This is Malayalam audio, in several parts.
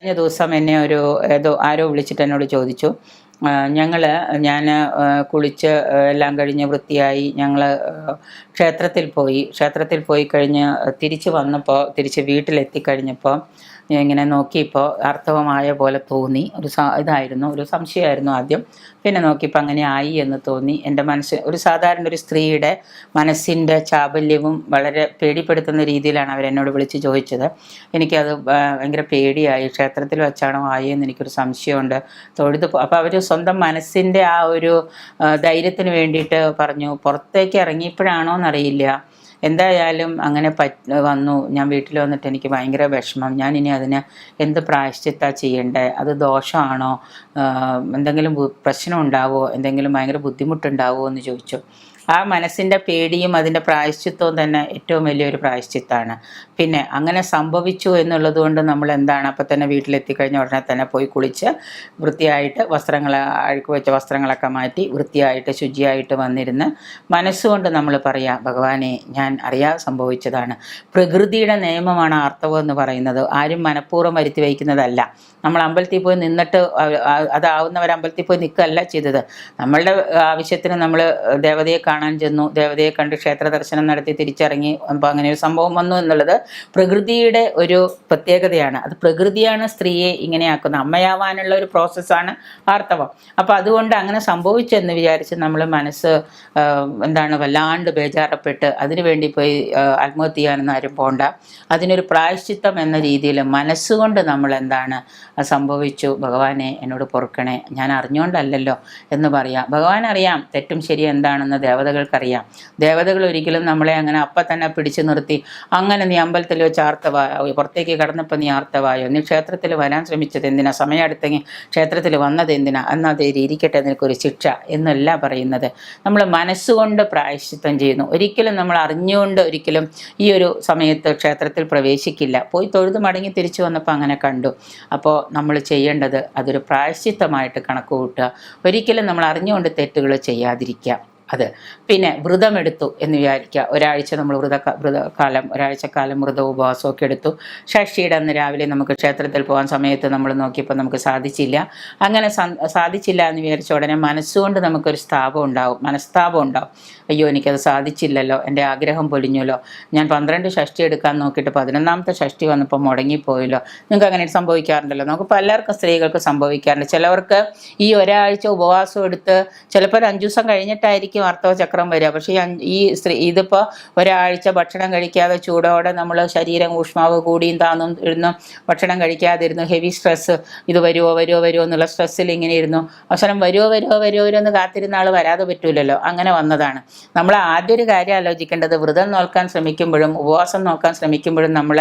കഴിഞ്ഞ ദിവസം എന്നെ ആരോ വിളിച്ചിട്ട് എന്നോട് ചോദിച്ചു. ഞാൻ കുളിച്ച് എല്ലാം കഴിഞ്ഞ് വൃത്തിയായി ഞങ്ങൾ ക്ഷേത്രത്തിൽ പോയി കഴിഞ്ഞ് തിരിച്ച് വീട്ടിലെത്തിക്കഴിഞ്ഞപ്പോൾ ഇങ്ങനെ നോക്കിയപ്പോൾ അർത്ഥവമായ പോലെ തോന്നി. ഒരു സംശയമായിരുന്നു ആദ്യം. പിന്നെ നോക്കിയപ്പോൾ അങ്ങനെ ആയി എന്ന് തോന്നി. എൻ്റെ മനസ്സ് സാധാരണ ഒരു സ്ത്രീയുടെ മനസ്സിൻ്റെ ചാബല്യവും വളരെ പേടിപ്പെടുത്തുന്ന രീതിയിലാണ് അവരെന്നോട് വിളിച്ച് ചോദിച്ചത്. എനിക്കത് ഭയങ്കര പേടിയായി. ക്ഷേത്രത്തിൽ വെച്ചാണോ ആയെന്ന് എനിക്കൊരു സംശയമുണ്ട്. അപ്പോൾ അവർ സ്വന്തം മനസ്സിൻ്റെ ആ ഒരു ധൈര്യത്തിന് വേണ്ടിയിട്ട് പറഞ്ഞു. പുറത്തേക്ക് ഇറങ്ങിയപ്പോഴാണോ എന്നറിയില്ല, എന്തായാലും അങ്ങനെ വന്നു. ഞാൻ വീട്ടിൽ വന്നിട്ട് എനിക്ക് ഭയങ്കര വിഷമം. ഞാനിനി അതിന് എന്ത് പ്രായശ്ചിത്തമാണ് ചെയ്യേണ്ടത്? അത് ദോഷമാണോ? എന്തെങ്കിലും പ്രശ്നം ഉണ്ടാവുമോ? എന്തെങ്കിലും ഭയങ്കര ബുദ്ധിമുട്ടുണ്ടാവുമോ എന്ന് ചോദിച്ചു. ആ മനസ്സിൻ്റെ പേടിയും അതിൻ്റെ പ്രായശ്ചിത്തവും തന്നെ ഏറ്റവും വലിയൊരു പ്രായശ്ചിത്തമാണ്. പിന്നെ അങ്ങനെ സംഭവിച്ചു എന്നുള്ളത് കൊണ്ട് നമ്മൾ എന്താണ്, അപ്പം തന്നെ വീട്ടിലെത്തിക്കഴിഞ്ഞ ഉടനെ തന്നെ പോയി കുളിച്ച് വൃത്തിയായിട്ട് അഴുക്ക് വെച്ച വസ്ത്രങ്ങളൊക്കെ മാറ്റി വൃത്തിയായിട്ട് ശുചിയായിട്ട് വന്നിരുന്ന് മനസ്സുകൊണ്ട് നമ്മൾ പറയാം, ഭഗവാനെ ഞാൻ അറിയാതെ സംഭവിച്ചതാണ്. പ്രകൃതിയുടെ നിയമമാണ് ആർത്തവം എന്ന് പറയുന്നത്. ആരും മനഃപൂർവ്വം വരുത്തി വയ്ക്കുന്നതല്ല. നമ്മൾ അമ്പലത്തിൽ പോയി നിന്നിട്ട് അതാവുന്നവർ അമ്പലത്തിൽ പോയി നിൽക്കുകയല്ല ചെയ്തത്. നമ്മളുടെ ആവശ്യത്തിന് നമ്മൾ ദേവതയെ കാണാൻ ചെന്നു, ദേവതയെ കണ്ട് ക്ഷേത്ര ദർശനം നടത്തി തിരിച്ചിറങ്ങി. അപ്പോൾ അങ്ങനെ ഒരു സംഭവം വന്നു എന്നുള്ളത് പ്രകൃതിയുടെ ഒരു പ്രത്യേകതയാണ്. അത് പ്രകൃതിയാണ് സ്ത്രീയെ ഇങ്ങനെയാക്കുന്നത്. അമ്മയാവാനുള്ള ഒരു പ്രോസസ്സാണ് ആർത്തവം. അപ്പോൾ അതുകൊണ്ട് അങ്ങനെ സംഭവിച്ചെന്ന് വിചാരിച്ച് നമ്മൾ മനസ്സ് വല്ലാണ്ട് ബേജാറപ്പെട്ട് അതിനുവേണ്ടി പോയി ആത്മഹത്യ ചെയ്യാനൊന്നും ആരും പോകണ്ട. അതിനൊരു പ്രായശ്ചിത്തം എന്ന രീതിയിൽ മനസ്സുകൊണ്ട് നമ്മൾ സംഭവിച്ചു, ഭഗവാനെ എന്നോട് പൊറുക്കണേ, ഞാൻ അറിഞ്ഞുകൊണ്ടല്ലല്ലോ എന്ന് പറയാം. ഭഗവാൻ അറിയാം തെറ്റും ശരി എന്താണെന്ന് ദേവതകൾക്കറിയാം. ദേവതകൾ ഒരിക്കലും നമ്മളെ അങ്ങനെ അപ്പം തന്നെ പിടിച്ചു നിർത്തി അങ്ങനെ നീ അമ്പലത്തിൽ വെച്ച് ആർത്തവായോ, പുറത്തേക്ക് കടന്നപ്പോൾ നീ ആർത്തവായോ, നീ ക്ഷേത്രത്തിൽ വരാൻ ശ്രമിച്ചത് എന്തിനാ, സമയം അടുത്തെങ്കിൽ ക്ഷേത്രത്തിൽ വന്നത് എന്തിനാ, എന്നാൽ ഇരിക്കട്ടെ നിനക്കൊരു ശിക്ഷ എന്നല്ല പറയുന്നത്. നമ്മൾ മനസ്സുകൊണ്ട് പ്രായശ്ചിത്തം ചെയ്യുന്നു. ഒരിക്കലും നമ്മൾ അറിഞ്ഞുകൊണ്ട് ഒരിക്കലും ഈ ഒരു സമയത്ത് ക്ഷേത്രത്തിൽ പ്രവേശിക്കില്ല. പോയി തൊഴുത് മടങ്ങി തിരിച്ചു വന്നപ്പോൾ അങ്ങനെ കണ്ടു. അപ്പോൾ നമ്മൾ ചെയ്യേണ്ടത് അതൊരു പ്രായശ്ചിത്തമായിട്ട് കണക്ക് കൂട്ടുക. ഒരിക്കലും നമ്മൾ അറിഞ്ഞുകൊണ്ട് തെറ്റുകൾ ചെയ്യാതിരിക്കുക. പിന്നെ വ്രതമെടുത്തു എന്ന് വിചാരിക്കുക. ഒരാഴ്ച നമ്മൾ ഒരാഴ്ചക്കാലം വ്രത ഉപവാസമൊക്കെ എടുത്തു. ഷഷ്ഠിയുടെ അന്ന് രാവിലെ നമുക്ക് ക്ഷേത്രത്തിൽ പോകാൻ സമയത്ത് നമ്മൾ നോക്കിയപ്പോൾ നമുക്ക് സാധിച്ചില്ല. അങ്ങനെ സാധിച്ചില്ല എന്ന് വിചാരിച്ച ഉടനെ മനസ്സുകൊണ്ട് നമുക്കൊരു മനസ്താപം ഉണ്ടാവും. അയ്യോ എനിക്കത് സാധിച്ചില്ലല്ലോ, എൻ്റെ ആഗ്രഹം പൊലിഞ്ഞല്ലോ, ഞാൻ 12 ഷഷ്ഠി എടുക്കാൻ നോക്കിയിട്ട് 11ാമത്തെ ഷഷ്ഠി വന്നപ്പോൾ മുടങ്ങിപ്പോയല്ലോ. നിങ്ങൾക്ക് അങ്ങനെ സംഭവിക്കാറുണ്ടല്ലോ. നമുക്ക് പലർക്കും സ്ത്രീകൾക്ക് സംഭവിക്കാറുണ്ട്. ചിലവർക്ക് ഈ ഒരാഴ്ച ഉപവാസം എടുത്ത് ചിലപ്പോൾ ഒരു 5 ദിവസം കഴിഞ്ഞിട്ടായിരിക്കും ആർത്തവ ചക്രം വരിക. പക്ഷേ ഇതിപ്പോൾ ഒരാഴ്ച ഭക്ഷണം കഴിക്കാതെ ചൂടോടെ നമ്മൾ ശരീരം ഊഷ്മാവ് കൂടിയും താന്നും ഇരുന്നും ഭക്ഷണം കഴിക്കാതിരുന്നു, ഹെവി സ്ട്രെസ്സ്, ഇത് വരുമോ എന്നുള്ള സ്ട്രെസ്സിൽ ഇങ്ങനെ ഇരുന്നു. അവസാനം വരുമോ എന്ന് കാത്തിരുന്ന ആൾ വരാതെ പറ്റൂലല്ലോ. അങ്ങനെ വന്നതാണ്. നമ്മൾ ആദ്യം ഒരു കാര്യം ആലോചിക്കേണ്ടത്, വ്രതം നോക്കാൻ ശ്രമിക്കുമ്പോഴും ഉപവാസം നോക്കാൻ ശ്രമിക്കുമ്പോഴും നമ്മൾ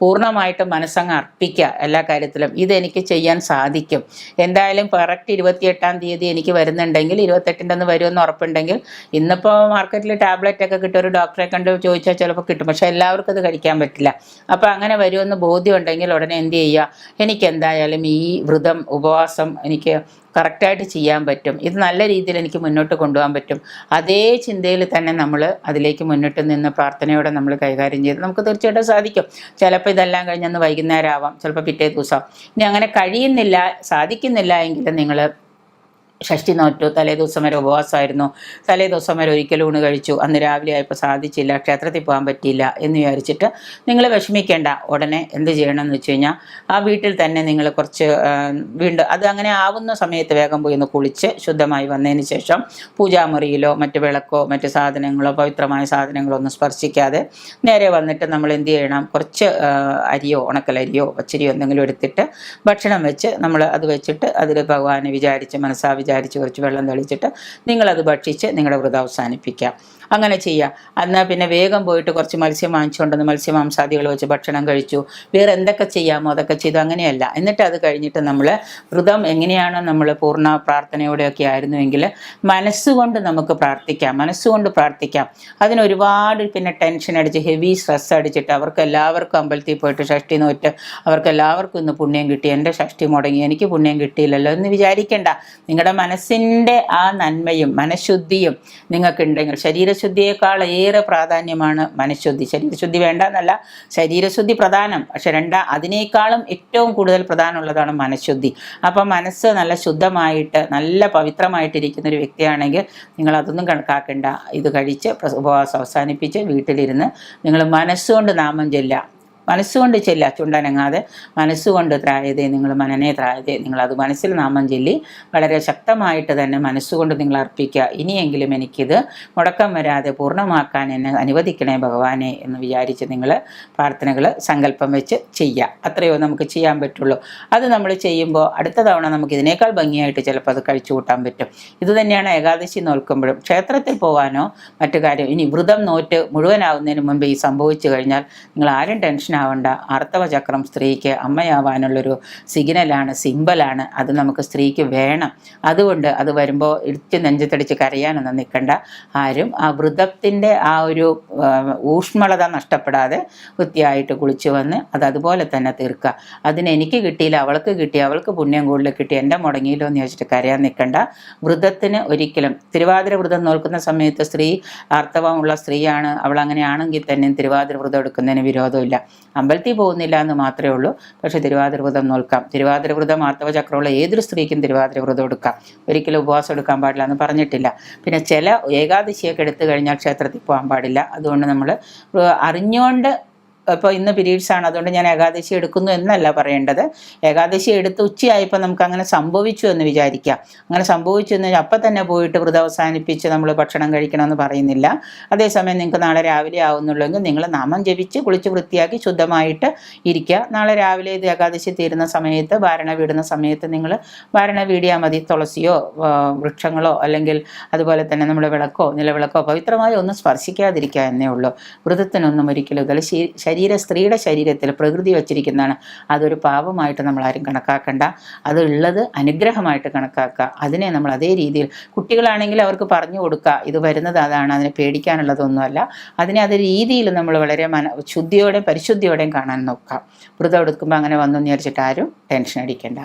പൂർണ്ണമായിട്ടും മനസ്സങ്ങ് അർപ്പിക്കുക എല്ലാ കാര്യത്തിലും. ഇതെനിക്ക് ചെയ്യാൻ സാധിക്കും. എന്തായാലും കറക്റ്റ് 28ാം തീയതി എനിക്ക് വരുന്നുണ്ടെങ്കിൽ 28ൻ്റെ അന്ന് വരുമെന്ന് ഉറപ്പുണ്ടെങ്കിൽ, ഇന്നിപ്പോൾ മാർക്കറ്റിൽ ടാബ്ലറ്റൊക്കെ കിട്ടും, ഒരു ഡോക്ടറെ കണ്ട് ചോദിച്ചാൽ ചിലപ്പോൾ കിട്ടും. പക്ഷേ എല്ലാവർക്കും അത് കഴിക്കാൻ പറ്റില്ല. അപ്പോൾ അങ്ങനെ വരുമെന്ന് ബോധ്യം ഉണ്ടെങ്കിൽ ഉടനെ എന്ത് ചെയ്യുക, എനിക്ക് എന്തായാലും ഈ വ്രതം ഉപവാസം എനിക്ക് കറക്റ്റായിട്ട് ചെയ്യാൻ പറ്റും, ഇത് നല്ല രീതിയിൽ എനിക്ക് മുന്നോട്ട് കൊണ്ടുപോകാൻ പറ്റും. അതേ ചിന്തയിൽ തന്നെ നമ്മൾ അതിലേക്ക് മുന്നോട്ട് നിന്ന് പ്രാർത്ഥനയോടെ നമ്മൾ കൈകാര്യം ചെയ്ത് നമുക്ക് തീർച്ചയായിട്ടും സാധിക്കും. ചിലപ്പോൾ ഇതെല്ലാം കഴിഞ്ഞന്ന് വൈകുന്നേരം ആവാം, ചിലപ്പോൾ പിറ്റേ ദിവസം. ഇനി അങ്ങനെ സാധിക്കുന്നില്ല എങ്കിൽ നിങ്ങൾ ഷഷ്ഠി നോറ്റു, തലേദിവസം വരെ ഉപവാസമായിരുന്നു, തലേദിവസം വരെ ഒരിക്കൽ ഊണ് കഴിച്ചു, അന്ന് രാവിലെ ആയപ്പോൾ സാധിച്ചില്ല, ക്ഷേത്രത്തിൽ പോകാൻ പറ്റിയില്ല എന്ന് വിചാരിച്ചിട്ട് നിങ്ങൾ വിഷമിക്കേണ്ട. ഉടനെ എന്ത് ചെയ്യണമെന്ന് വെച്ച് കഴിഞ്ഞാൽ ആ വീട്ടിൽ തന്നെ നിങ്ങൾ കുറച്ച് വീണ്ടും അത് അങ്ങനെ ആവുന്ന സമയത്ത് വേഗം പോയി ഒന്ന് കുളിച്ച് ശുദ്ധമായി വന്നതിന് ശേഷം പൂജാമുറിയിലോ മറ്റ് വിളക്കോ മറ്റ് സാധനങ്ങളോ പവിത്രമായ സാധനങ്ങളോ ഒന്നും സ്പർശിക്കാതെ നേരെ വന്നിട്ട് നമ്മൾ എന്ത് ചെയ്യണം, കുറച്ച് അരിയോ ഉണക്കലരിയോ പച്ചരിയോ എന്തെങ്കിലും എടുത്തിട്ട് ഭക്ഷണം വെച്ച് നമ്മൾ അത് വെച്ചിട്ട് അതിൽ ഭഗവാനെ വിചാരിച്ച് കുറച്ച് വെള്ളം തെളിച്ചിട്ട് നിങ്ങളത് ഭക്ഷിച്ച് നിങ്ങളുടെ വ്രതം അവസാനിപ്പിക്കാം. അങ്ങനെ ചെയ്യുക. എന്നാൽ പിന്നെ വേഗം പോയിട്ട് കുറച്ച് മത്സ്യം വാങ്ങിച്ചുകൊണ്ടുവന്ന് മത്സ്യമാംസാദികൾ വെച്ച് ഭക്ഷണം കഴിച്ചു. വേറെ എന്തൊക്കെ ചെയ്യാമോ അതൊക്കെ ചെയ്തു. അങ്ങനെയല്ല. എന്നിട്ട് അത് കഴിഞ്ഞിട്ട് നമ്മൾ വ്രതം എങ്ങനെയാണോ നമ്മൾ പൂർണ്ണ പ്രാർത്ഥനയോടെയൊക്കെ ആയിരുന്നുവെങ്കിൽ മനസ്സുകൊണ്ട് നമുക്ക് പ്രാർത്ഥിക്കാം. അതിനൊരുപാട് പിന്നെ ടെൻഷൻ അടിച്ച് ഹെവി സ്ട്രെസ് അടിച്ചിട്ട് അവർക്കെല്ലാവർക്കും അമ്പലത്തിൽ പോയിട്ട് ഷഷ്ഠി നോറ്റ് അവർക്കെല്ലാവർക്കും ഇന്ന് പുണ്യം കിട്ടി, എൻ്റെ ഷഷ്ഠി മുടങ്ങി, എനിക്ക് പുണ്യം കിട്ടിയില്ലല്ലോ എന്ന് വിചാരിക്കേണ്ട. നിങ്ങളുടെ മനസ്സിൻ്റെ ആ നന്മയും മനഃശുദ്ധിയും നിങ്ങൾക്കുണ്ടെങ്കിൽ, ശരീരശുദ്ധി ശരീരശുദ്ധിയേക്കാൾ ഏറെ പ്രാധാന്യമാണ് മനഃശുദ്ധി. ശരീരശുദ്ധി വേണ്ട എന്നല്ല, ശരീരശുദ്ധി പ്രധാനം, പക്ഷെ അതിനേക്കാളും ഏറ്റവും കൂടുതൽ പ്രധാനമുള്ളതാണ് മനഃശുദ്ധി. അപ്പം മനസ്സ് നല്ല ശുദ്ധമായിട്ട് നല്ല പവിത്രമായിട്ടിരിക്കുന്ന ഒരു വ്യക്തിയാണെങ്കിൽ നിങ്ങൾ അതൊന്നും കണക്കാക്കേണ്ട. ഇത് കഴിച്ച് ഉപവാസം അവസാനിപ്പിച്ച് വീട്ടിലിരുന്ന് നിങ്ങൾ മനസ്സുകൊണ്ട് നാമം ചൊല്ലുക. മനസ്സുകൊണ്ട് ചെല്ലുക, ചുണ്ടനങ്ങാതെ മനസ്സുകൊണ്ട് ത്രായതേ നിങ്ങൾ മനനെ ത്രായതേ, നിങ്ങളത് മനസ്സിൽ നാമം ചൊല്ലി വളരെ ശക്തമായിട്ട് തന്നെ മനസ്സുകൊണ്ട് നിങ്ങൾ അർപ്പിക്കുക. ഇനിയെങ്കിലും എനിക്കിത് മുടക്കം വരാതെ പൂർണ്ണമാക്കാൻ എന്നെ അനുവദിക്കണേ ഭഗവാനെ എന്ന് വിചാരിച്ച് നിങ്ങൾ പ്രാർത്ഥനകൾ സങ്കല്പം വെച്ച് ചെയ്യുക. അത്രയോ നമുക്ക് ചെയ്യാൻ പറ്റുള്ളൂ. അത് നമ്മൾ ചെയ്യുമ്പോൾ അടുത്ത തവണ നമുക്ക് ഇതിനേക്കാൾ ഭംഗിയായിട്ട് ചിലപ്പോൾ അത് കഴിച്ചു കൂട്ടാൻ പറ്റും. ഇതുതന്നെയാണ് ഏകാദശി നോൽക്കുമ്പോഴും. ക്ഷേത്രത്തിൽ പോകാനോ മറ്റു കാര്യം, ഇനി വ്രതം നോറ്റ് മുഴുവനാവുന്നതിന് മുൻപ് ഈ സംഭവിച്ചു കഴിഞ്ഞാൽ നിങ്ങൾ ആരും ടെൻഷൻ ആവണ്ട. ആർത്തവചക്രം സ്ത്രീക്ക് അമ്മയാവാനുള്ളൊരു സിഗ്നലാണ്, സിമ്പലാണ്. അത് നമുക്ക് സ്ത്രീക്ക് വേണം. അതുകൊണ്ട് അത് വരുമ്പോൾ ഇടിച്ച് നെഞ്ചത്തടിച്ച് കരയാനൊന്നും നിൽക്കണ്ട. ആരും ആ വ്രതത്തിൻ്റെ ആ ഒരു ഊഷ്മളത നഷ്ടപ്പെടാതെ വൃത്തിയായിട്ട് കുളിച്ച് വന്ന് അതുപോലെ തന്നെ തീർക്കുക. അതിന് എനിക്ക് കിട്ടിയില്ല, അവൾക്ക് കിട്ടി, അവൾക്ക് പുണ്യം കൂടുതൽ കിട്ടി, എൻ്റെ മുടങ്ങിയില്ലോ എന്ന് ചോദിച്ചിട്ട് കരയാൻ നിൽക്കണ്ട. വ്രതത്തിന് ഒരിക്കലും തിരുവാതിര വ്രതം നോൽക്കുന്ന സമയത്ത് സ്ത്രീ ആർത്തവമുള്ള സ്ത്രീയാണ്, അവൾ അങ്ങനെയാണെങ്കിൽ തന്നെ തിരുവാതിര വ്രതം എടുക്കുന്നതിന് വിരോധമില്ല. അമ്പലത്തിൽ പോകുന്നില്ല എന്ന് മാത്രമേ ഉള്ളൂ. പക്ഷേ തിരുവാതിര വ്രതം നോൽക്കാം. തിരുവാതിര വ്രതം ആർത്തവചക്രമുള്ള ഏതൊരു സ്ത്രീക്കും തിരുവാതിര വ്രതം എടുക്കാം. ഒരിക്കലും ഉപവാസം എടുക്കാൻ പാടില്ല എന്ന് പറഞ്ഞിട്ടില്ല. പിന്നെ ചില ഏകാദശിയൊക്കെ എടുത്തു കഴിഞ്ഞാൽ ക്ഷേത്രത്തിൽ പോകാൻ പാടില്ല. അതുകൊണ്ട് നമ്മൾ അറിഞ്ഞുകൊണ്ട്, ഇപ്പോൾ ഇന്ന് പീരീഡ്സ് ആണ് അതുകൊണ്ട് ഞാൻ ഏകാദശി എടുക്കുന്നു എന്നല്ല പറയേണ്ടത്. ഏകാദശി എടുത്ത് ഉച്ചയായപ്പോൾ നമുക്ക് അങ്ങനെ സംഭവിച്ചു എന്ന് വിചാരിക്കാം. അങ്ങനെ സംഭവിച്ചു എന്ന് അപ്പം തന്നെ പോയിട്ട് വ്രതം അവസാനിപ്പിച്ച് നമ്മൾ ഭക്ഷണം കഴിക്കണമെന്ന് പറയുന്നില്ല. അതേസമയം നിങ്ങൾക്ക് നാളെ രാവിലെ ആവുന്നുള്ളെങ്കിൽ നിങ്ങൾ നാമം ജപിച്ച് കുളിച്ച് വൃത്തിയാക്കി ശുദ്ധമായിട്ട് ഇരിക്കുക. നാളെ രാവിലെ ഇത് ഏകാദശി തീരുന്ന സമയത്ത് വാരണ വീടുന്ന സമയത്ത് നിങ്ങൾ വാരണ വീടിയാൽ മതി. തുളസിയോ വൃക്ഷങ്ങളോ അല്ലെങ്കിൽ അതുപോലെ തന്നെ നമ്മുടെ വിളക്കോ നിലവിളക്കോ പവിത്രമായ ഒന്നും സ്പർശിക്കാതിരിക്കുക എന്നേ ഉള്ളൂ. വ്രതത്തിനൊന്നും ഒരിക്കലും ഇതിൽ സ്ത്രീയുടെ ശരീരത്തിൽ പ്രകൃതി വച്ചിരിക്കുന്നതാണ്. അതൊരു പാപമായിട്ട് നമ്മൾ ആരും കണക്കാക്കണ്ട. അതുള്ളത് അനുഗ്രഹമായിട്ട് കണക്കാക്കുക. അതിനെ നമ്മൾ അതേ രീതിയിൽ, കുട്ടികളാണെങ്കിൽ അവർക്ക് പറഞ്ഞു കൊടുക്കുക, ഇത് വരുന്നത് അതാണ്, അതിനെ പേടിക്കാനുള്ളതൊന്നുമല്ല. അതിനെ അതേ രീതിയിൽ നമ്മൾ വളരെ ശുദ്ധിയോടെയും പരിശുദ്ധിയോടെയും കാണാൻ നോക്കാം. വ്രതം എടുക്കുമ്പോൾ അങ്ങനെ വന്നു വിചാരിച്ചിട്ട് ആരും ടെൻഷൻ അടിക്കേണ്ട.